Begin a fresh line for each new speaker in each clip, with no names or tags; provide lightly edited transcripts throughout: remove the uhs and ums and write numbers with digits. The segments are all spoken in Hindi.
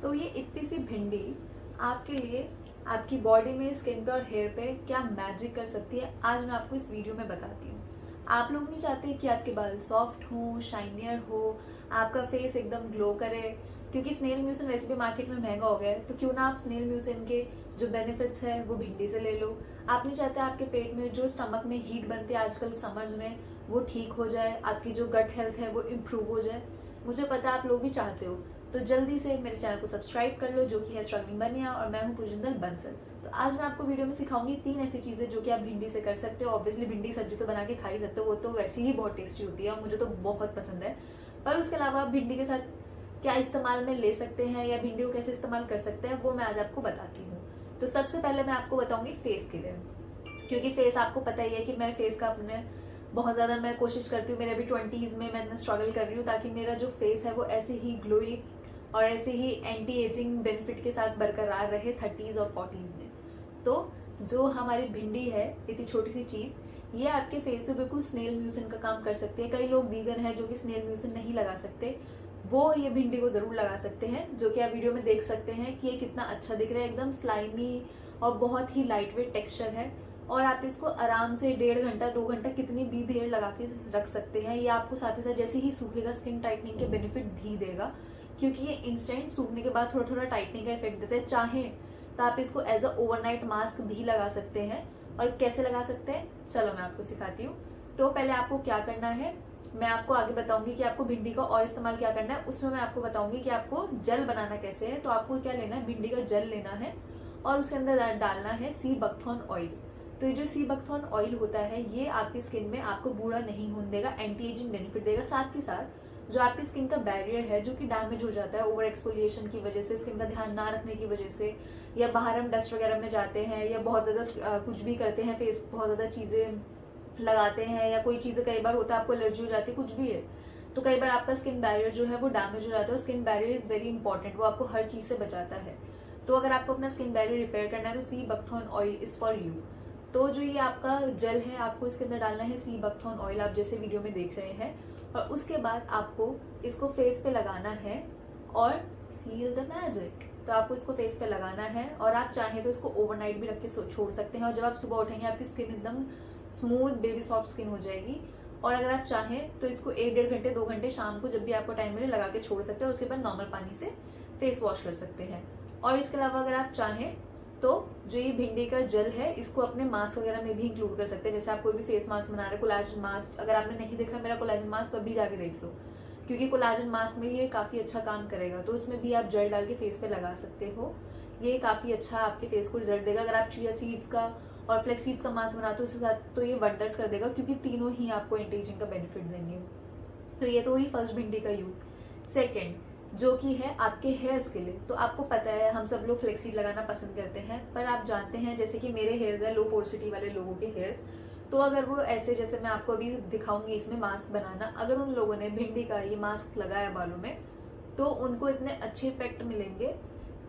तो ये इतनी सी भिंडी आपके लिए आपकी बॉडी में, स्किन पे और हेयर पे क्या मैजिक कर सकती है, आज मैं आपको इस वीडियो में बताती हूँ। आप लोग नहीं चाहते कि आपके बाल सॉफ्ट हो, शाइनियर हो, आपका फेस एकदम ग्लो करे, क्योंकि स्नेल म्यूसिन वैसे भी मार्केट में महंगा हो गया है, तो क्यों ना आप स्नेल म्यूसिन के जो बेनिफिट्स है वो भिंडी से ले लो। आप नहीं चाहते आपके पेट में जो स्टमक में हीट बनती है आजकल समर्स में वो ठीक हो जाए, आपकी जो गट हेल्थ है वो इम्प्रूव हो जाए। मुझे पता है आप लोग भी चाहते हो, तो जल्दी से मेरे चैनल को सब्सक्राइब कर लो, जो कि है स्ट्रगलिंग बनिया, और मैं हूँ पुजिंदर बंसल। तो आज मैं आपको वीडियो में सिखाऊंगी 3 ऐसी चीज़ें जो कि आप भिंडी से कर सकते हो। ऑब्वियसली भिंडी सब्जी तो बना के खा ही सकते हो, वो तो वैसे ही बहुत टेस्टी होती है और मुझे तो बहुत पसंद है। पर उसके अलावा आप भिंडी के साथ क्या इस्तेमाल में ले सकते हैं या भिंडी को कैसे इस्तेमाल कर सकते हैं, वो मैं आज आपको बताती हूँ। तो सबसे पहले मैं आपको बताऊंगी फेस के लिए, क्योंकि फेस आपको पता ही है कि मैं फेस का अपने बहुत ज़्यादा मैं कोशिश करती हूँ। मेरे अभी 20s में मैं स्ट्रगल कर रही हूँ ताकि मेरा जो फेस है वो ऐसे ही ग्लोई और ऐसे ही एंटी एजिंग बेनिफिट के साथ बरकरार रहे 30s और 40s में। तो जो हमारी भिंडी है, इतनी छोटी सी चीज़, ये आपके फेस पे बिल्कुल स्नेल म्यूसिन का काम कर सकती है। कई लोग वीगन है जो कि स्नेल म्यूसिन नहीं लगा सकते, वो ये भिंडी को ज़रूर लगा सकते हैं, जो कि आप वीडियो में देख सकते हैं कि ये कितना अच्छा दिख रहा है, एकदम स्लाइमी और बहुत ही लाइट वेट टेक्स्चर है। और आप इसको आराम से 1.5 घंटा 2 घंटा कितनी भी देर लगा के रख सकते हैं। ये आपको साथ ही साथ जैसे ही सूखेगा स्किन टाइटनिंग के बेनिफिट भी देगा, क्योंकि ये इंस्टेंट सूखने के बाद थोड़ा थोड़ा टाइटनिंग का इफेक्ट देता है। चाहे तो आप इसको एज अ ओवरनाइट मास्क भी लगा सकते हैं। और कैसे लगा सकते हैं, चलो मैं आपको सिखाती हूँ। तो पहले आपको क्या करना है, मैं आपको आगे बताऊंगी कि आपको भिंडी का और इस्तेमाल क्या करना है, उसमें मैं आपको बताऊंगी कि आपको जेल बनाना कैसे है। तो आपको क्या लेना है, भिंडी का जेल लेना है और उसके अंदर डालना है सी बकथॉर्न ऑयल। तो ये जो सी बकथॉर्न ऑयल होता है ये आपकी स्किन में आपको बूढ़ा नहीं होने देगा, एंटी एजिंग बेनिफिट देगा। साथ ही साथ जो आपकी स्किन का बैरियर है जो कि डैमेज हो जाता है ओवर एक्सफोलिएशन की वजह से, स्किन का ध्यान ना रखने की वजह से, या बाहर हम डस्ट वगैरह में जाते हैं या बहुत ज़्यादा कुछ भी करते हैं, फेस बहुत ज़्यादा चीज़ें लगाते हैं, या कोई चीज़ें कई बार होता है आपको एलर्जी हो जाती है, कुछ भी है, तो कई बार आपका स्किन बैरियर जो है वो डैमेज हो जाता है। Skin barrier is very important, वो आपको हर चीज़ से बचाता है। तो अगर आपको अपना स्किन बैरियर रिपेयर करना है तो sea buckthorn oil is for you. तो जो ये आपका जेल है आपको इसके अंदर डालना है सी बकथॉर्न ऑयल, आप जैसे वीडियो में देख रहे हैं। और उसके बाद आपको इसको फेस पे लगाना है और फील द मैजिक। तो आपको इसको फेस पे लगाना है और आप चाहें तो इसको ओवरनाइट भी रख के छोड़ सकते हैं, और जब आप सुबह उठेंगे आपकी स्किन एकदम स्मूथ बेबी सॉफ्ट स्किन हो जाएगी। और अगर आप चाहें तो इसको 1-1.5 घंटे 2 घंटे शाम को जब भी आपको टाइम मिले लगा के छोड़ सकते हैं, और उसके बाद नॉर्मल पानी से फेस वॉश कर सकते हैं। और इसके अलावा अगर आप चाहें तो जो ये भिंडी का जेल है इसको अपने मास्क वगैरह में भी इंक्लूड कर सकते हैं। जैसे आप कोई भी फेस मास्क बना रहे हैं, कोलाजन मास्क, अगर आपने नहीं देखा मेरा कोलाजन मास्क तो अभी जाके देख लो, क्योंकि कोलाजन मास्क में ये काफ़ी अच्छा काम करेगा। तो उसमें भी आप जेल डाल के फेस पे लगा सकते हो, ये काफ़ी अच्छा आपके फेस को रिजल्ट देगा। अगर आप चिया सीड्स का और फ्लेक्स सीड्स का मास्क बनाते हो उसके साथ तो ये वंडर्स कर देगा, क्योंकि तीनों ही आपको एंटी एजिंग का बेनिफिट देंगे। तो ये तो हुई फर्स्ट भिंडी का यूज़। सेकेंड जो कि है आपके हेयर्स के लिए, तो आपको पता है हम सब लोग फ्लेक्स सीड लगाना पसंद करते हैं, पर आप जानते हैं जैसे कि मेरे हेयर्स है लो पोर्सिटी वाले लोगों के हेयर्स, तो अगर वो ऐसे जैसे मैं आपको अभी दिखाऊंगी इसमें मास्क बनाना, अगर उन लोगों ने भिंडी का ये मास्क लगाया बालों में तो उनको इतने अच्छे इफेक्ट मिलेंगे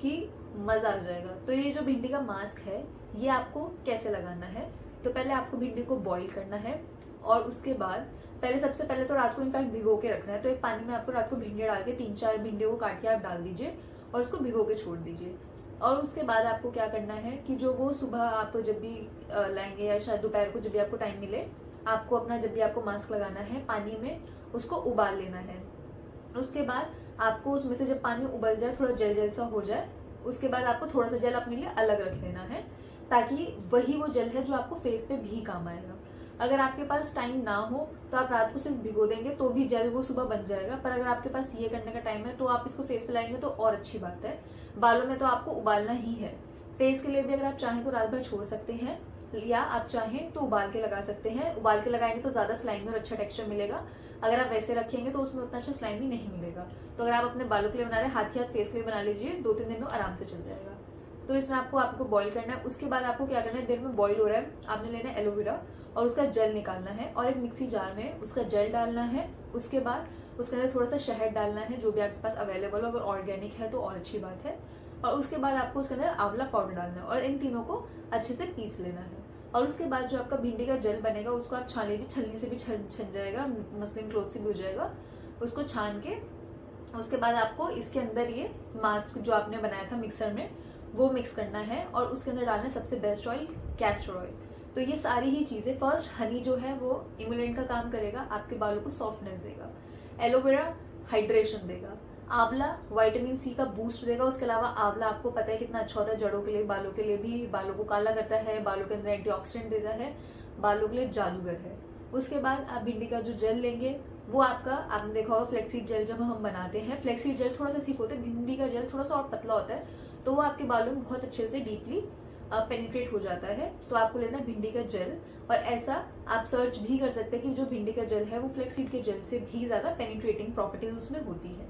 कि मज़ा आ जाएगा। तो ये जो भिंडी का मास्क है ये आपको कैसे लगाना है, तो पहले आपको भिंडी को बॉईल करना है और उसके बाद सबसे पहले तो रात को इनफैक्ट भिगो के रखना है। तो एक पानी में आपको रात को भिंडियाँ डाल के 3-4 भिंडियों को काट के आप डाल दीजिए और उसको भिगो के छोड़ दीजिए। और उसके बाद आपको क्या करना है कि जो वो सुबह आप तो जब भी लाएंगे या शायद दोपहर को जब भी आपको टाइम मिले, आपको अपना जब भी आपको मास्क लगाना है पानी में उसको उबाल लेना है। उसके बाद आपको उसमें से जब पानी उबल जाए, थोड़ा जल जल सा हो जाए, उसके बाद आपको थोड़ा सा जल अपने लिए अलग रख लेना है, ताकि वही वो जल है जो आपको फेस पे भी काम आएगा। अगर आपके पास टाइम ना हो तो आप रात को सिर्फ भिगो देंगे तो भी जेल वो सुबह बन जाएगा, पर अगर आपके पास ये करने का टाइम है तो आप इसको फेस पे लगाएंगे तो और अच्छी बात है। बालों में तो आपको उबालना ही है, फेस के लिए भी अगर आप चाहें तो रात भर छोड़ सकते हैं, या आप चाहें तो उबाल के लगा सकते हैं। उबाल के लगाएंगे तो ज़्यादा स्लाइमी और अच्छा टेक्स्चर मिलेगा, अगर आप वैसे रखेंगे तो उसमें उतना अच्छा स्लाइमी नहीं मिलेगा। तो अगर आप अपने बालों के लिए बना रहे हैं, हाथ ही हाथ फेस के लिए बना लीजिए, 2-3 दिन में आराम से चल जाएगा। तो इसमें आपको बॉईल करना है। उसके बाद आपको क्या करना है, देर में बॉईल हो रहा है, आपने लेना है एलोवेरा और उसका जेल निकालना है और एक मिक्सी जार में उसका जेल डालना है। उसके बाद उसके अंदर थोड़ा सा शहद डालना है, जो भी आपके पास अवेलेबल हो, अगर ऑर्गेनिक है तो और अच्छी बात है। और उसके बाद आपको उसके अंदर आंवला पाउडर डालना है और इन तीनों को अच्छे से पीस लेना है। और उसके बाद जो आपका भिंडी का जेल बनेगा उसको आप छान लीजिए, छलनी से भी छन जाएगा, मसलिन क्लॉथ से भी हो जाएगा। उसको छान के उसके बाद आपको इसके अंदर ये मास्क जो आपने बनाया था मिक्सर में वो मिक्स करना है और उसके अंदर डालना है सबसे बेस्ट ऑयल, कैस्टर ऑयल। तो ये सारी ही चीज़ें, फर्स्ट हनी जो है वो इम्यूलेंट का काम करेगा, आपके बालों को सॉफ्टनेस देगा। एलोवेरा हाइड्रेशन देगा। आंवला विटामिन सी का बूस्ट देगा। उसके अलावा आंवला आपको पता है कितना अच्छा होता है जड़ों के लिए, बालों के लिए भी, बालों को काला करता है, बालों के अंदर एंटीऑक्सीडेंट देता है, बालों के लिए जादूगर है। उसके बाद आप भिंडी का जो जेल लेंगे वो आपका, आपने देखा होगा फ्लेक्सीड जेल जब हम बनाते हैं, फ्लेक्सीड जेल थोड़ा सा थिक होता है, भिंडी का जेल थोड़ा सा और पतला होता है, तो वो आपके बालों में बहुत अच्छे से डीपली पेनिट्रेट हो जाता है। तो आपको लेना है भिंडी का जेल। और ऐसा आप सर्च भी कर सकते हैं कि जो भिंडी का जेल है वो फ्लेक्सीड के जेल से भी ज़्यादा पेनिट्रेटिंग प्रॉपर्टीज उसमें होती है।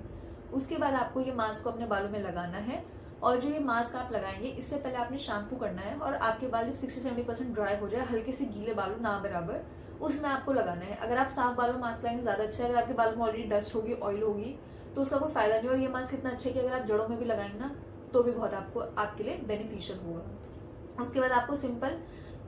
उसके बाद आपको ये मास्क को अपने बालों में लगाना है। और जो ये मास्क आप लगाएंगे इससे पहले आपने शैम्पू करना है और आपके बाल जब 60-70% ड्राई हो जाए, हल्के से गीले बालों ना बराबर, उसमें आपको लगाना है। अगर आप साफ बालों में मास्क लगाएंगे ज़्यादा अच्छा है। अगर आपके बालों में ऑलरेडी डस्ट होगी, ऑयल होगी, तो उसका कोई फायदा नहीं। और ये मास्क इतना अच्छा है कि अगर आप जड़ों में भी लगाएंगे ना तो भी बहुत आपको, आपके लिए बेनिफिशियल होगा। उसके बाद आपको सिंपल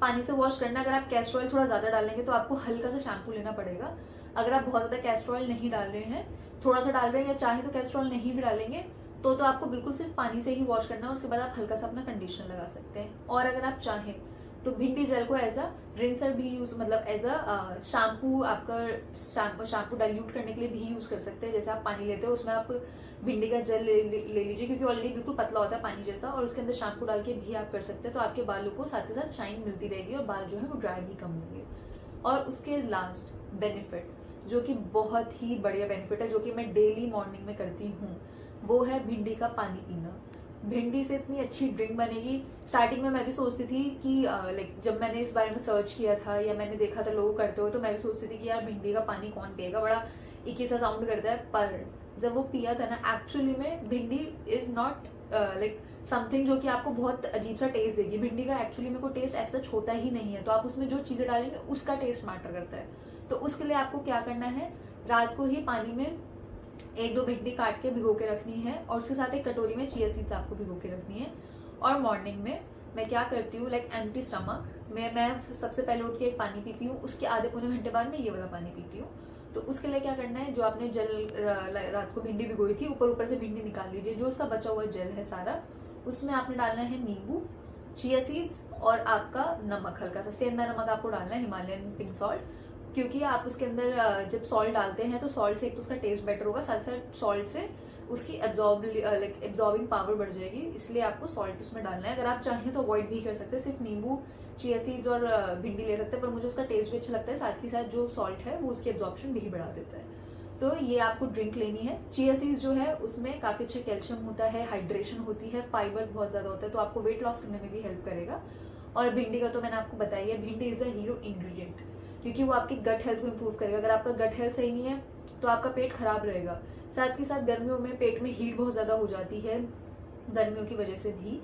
पानी से वॉश करना है। अगर आप कैस्टर ऑयल थोड़ा ज़्यादा डालेंगे तो आपको हल्का सा शैम्पू लेना पड़ेगा। अगर आप बहुत ज़्यादा कैस्टर ऑयल नहीं डाल रहे हैं, थोड़ा सा डाल रहे हैं या चाहे तो कैस्टर ऑयल नहीं भी डालेंगे, तो आपको बिल्कुल सिर्फ पानी से ही वॉश करना है। उसके बाद आप हल्का सा अपना कंडीशनर लगा सकते हैं। और अगर आप चाहें तो भिंडी जेल को एज अ रिंसर भी यूज, मतलब एज अ शैम्पू, आपका शैम्पू डाइल्यूट करने के लिए भी यूज कर सकते हैं। जैसे आप पानी लेते हो उसमें आप भिंडी का जेल ले लीजिए, क्योंकि ऑलरेडी बिल्कुल पतला होता है पानी जैसा, और उसके अंदर शैम्पू डाल के भी आप कर सकते हैं। तो आपके बालों को साथ ही साथ शाइन मिलती रहेगी और बाल जो है वो ड्राई भी कम होंगे। और उसके लास्ट बेनिफिट, जो कि बहुत ही बढ़िया बेनिफिट है, जो कि मैं डेली मॉर्निंग में करती हूँ, वो है भिंडी का पानी पीना। भिंडी से इतनी अच्छी ड्रिंक बनेगी। स्टार्टिंग में मैं भी सोचती थी कि लाइक जब मैंने इस बारे में सर्च किया था या मैंने देखा था लोग करते हुए, तो मैं भी सोचती थी कि यार भिंडी का पानी कौन पिएगा, बड़ा इक्की सा साउंड करता है। पर जब वो पिया था ना, एक्चुअली में भिंडी इज नॉट लाइक समथिंग जो कि आपको बहुत अजीब सा टेस्ट देगी। भिंडी का एक्चुअली में कोई टेस्ट ऐसा होता ही नहीं है। तो आप उसमें जो चीज़ें डालेंगे उसका टेस्ट मैटर करता है। तो उसके लिए आपको क्या करना है, रात को ही पानी में 1-2 भिंडी काट के भिगो के रखनी है और उसके साथ एक कटोरी में चिया सीड्स आपको भिगो के रखनी है। और मॉर्निंग में मैं क्या करती हूँ, लाइक एम्प्टी स्टमक मैं सबसे पहले उठ के एक पानी पीती हूँ, उसके आधे पौने घंटे बाद में ये वाला पानी पीती हूँ। तो उसके लिए क्या करना है, जो आपने रात को भिंडी भिगोई थी, ऊपर से भिंडी निकाल लीजिए, जो उसका बचा हुआ जेल है सारा, उसमें आपने डालना है नींबू, चिया सीड्स और आपका नमक, हल्का सा सेंधा नमक आपको डालना है, हिमालयन पिंक सॉल्ट। क्योंकि आप उसके अंदर जब सॉल्ट डालते हैं तो सॉल्ट से एक तो उसका टेस्ट बेटर होगा, साथ साथ सॉल्ट से उसकी एब्जॉर्बिंग पावर बढ़ जाएगी, इसलिए आपको सॉल्ट उसमें डालना है। अगर आप चाहें तो अवॉइड भी कर सकते हैं, सिर्फ नींबू, चिया सीड्स और भिंडी ले सकते हैं, पर मुझे उसका टेस्ट भी अच्छा लगता है। साथ ही साथ जो सॉल्ट है वो उसकी एब्जॉर्प्शन भी बढ़ा देता है। तो ये आपको ड्रिंक लेनी है। चिया सीड्स जो है उसमें काफ़ी अच्छा कैल्शियम होता है, हाइड्रेशन होती है, फाइबर्स बहुत ज़्यादा होता है, तो आपको वेट लॉस करने में भी हेल्प करेगा। और भिंडी का तो मैंने आपको बताया है, भिंडी इज़ अ हीरो इंग्रेडिएंट, क्योंकि वो आपकी गट हेल्थ को इम्प्रूव करेगा। अगर आपका गट हेल्थ सही नहीं है तो आपका पेट खराब रहेगा। साथ ही साथ गर्मियों में पेट में हीट बहुत ज़्यादा हो जाती है, गर्मियों की वजह से भी।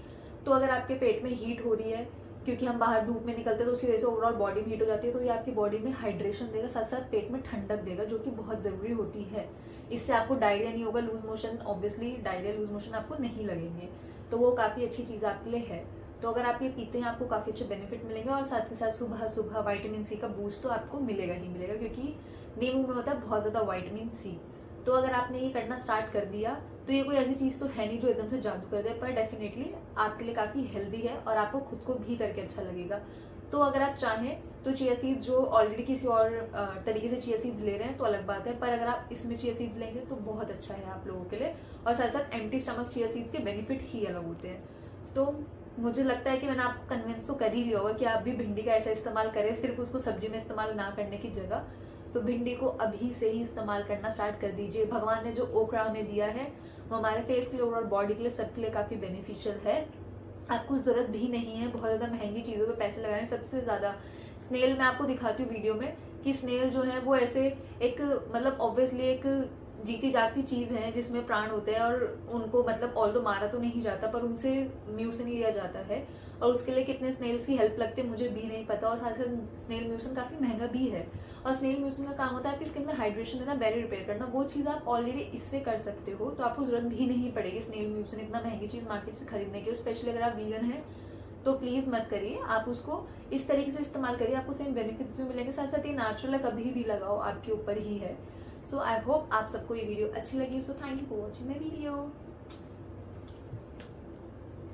तो अगर आपके पेट में हीट हो रही है, क्योंकि हम बाहर धूप में निकलते हैं तो उसकी वजह से ओवरऑल बॉडी में हीट हो जाती है, तो ये आपकी बॉडी में हाइड्रेशन देगा, साथ साथ पेट में ठंडक देगा, जो कि बहुत ज़रूरी होती है। इससे आपको डायरिया नहीं होगा, loose motion, obviously diarrhoea loose motion आपको नहीं लगेंगे, तो वो काफ़ी अच्छी चीज़ आपके लिए है। तो अगर आप ये पीते हैं आपको काफ़ी अच्छे बेनिफिट मिलेंगे। और साथ ही साथ सुबह सुबह विटामिन सी का बूस्ट तो आपको मिलेगा ही मिलेगा, क्योंकि नींबू में होता है बहुत ज़्यादा विटामिन सी। तो अगर आपने ये करना स्टार्ट कर दिया तो ये कोई ऐसी चीज़ तो है नहीं जो एकदम से जादू कर दे, पर डेफिनेटली आपके लिए काफ़ी हेल्दी है और आपको खुद को भी करके अच्छा लगेगा। तो अगर आप चाहें तो चिया सीड्स जो ऑलरेडी किसी और तरीके से चिया सीड्स ले रहे हैं तो अलग बात है, पर अगर आप इसमें चिया सीड्स लेंगे तो बहुत अच्छा है आप लोगों के लिए। और साथ साथ एम्प्टी स्टमक चिया सीड्स के बेनिफिट ही अलग होते हैं। तो मुझे लगता है कि मैंने आपको कन्विंस तो कर ही लिया होगा कि आप भी भिंडी का ऐसा इस्तेमाल करें, सिर्फ उसको सब्जी में इस्तेमाल ना करने की जगह। तो भिंडी को अभी से ही इस्तेमाल करना स्टार्ट कर दीजिए। भगवान ने जो ओकड़ा हमें दिया है वो हमारे फेस के लिए, ओवरऑल बॉडी के लिए, सबके लिए काफ़ी बेनिफिशियल है। आपको ज़रूरत भी नहीं है बहुत ज़्यादा महंगी चीज़ों पे पैसे लगाने। सबसे ज़्यादा स्नेल मैं आपको दिखाती हूँ वीडियो में कि स्नेल जो है वो ऐसे एक, मतलब ऑब्वियसली एक जीती जागती चीज़ है जिसमें प्राण होते हैं, और उनको मतलब ऑल्दो मारा तो नहीं जाता पर उनसे म्यूसिन लिया जाता है, और उसके लिए कितने स्नेल्स की हेल्प लगती है मुझे भी नहीं पता। और साथ साथ स्नेल म्यूसिन काफ़ी महंगा भी है। और स्नेल म्यूसिन का काम होता है आपकी स्किन में हाइड्रेशन देना, बैरियर रिपेयर करना। वो चीज़ आप ऑलरेडी इससे कर सकते हो, तो आपको ज़रूरत भी नहीं पड़ेगी स्नेल म्यूसिन इतना महंगी चीज़ मार्केट से खरीदने की। और स्पेशली अगर आप वीगन हैं तो प्लीज़ मत करिए, आप उसको इस तरीके से इस्तेमाल करिए, आपको सेम बेनिफिट्स भी मिलेंगे। साथ साथ ये नेचुरल है, कभी भी लगाओ, आपके ऊपर ही है। सो आई होप आप सबको ये वीडियो अच्छी लगी. So thank you for watching my video.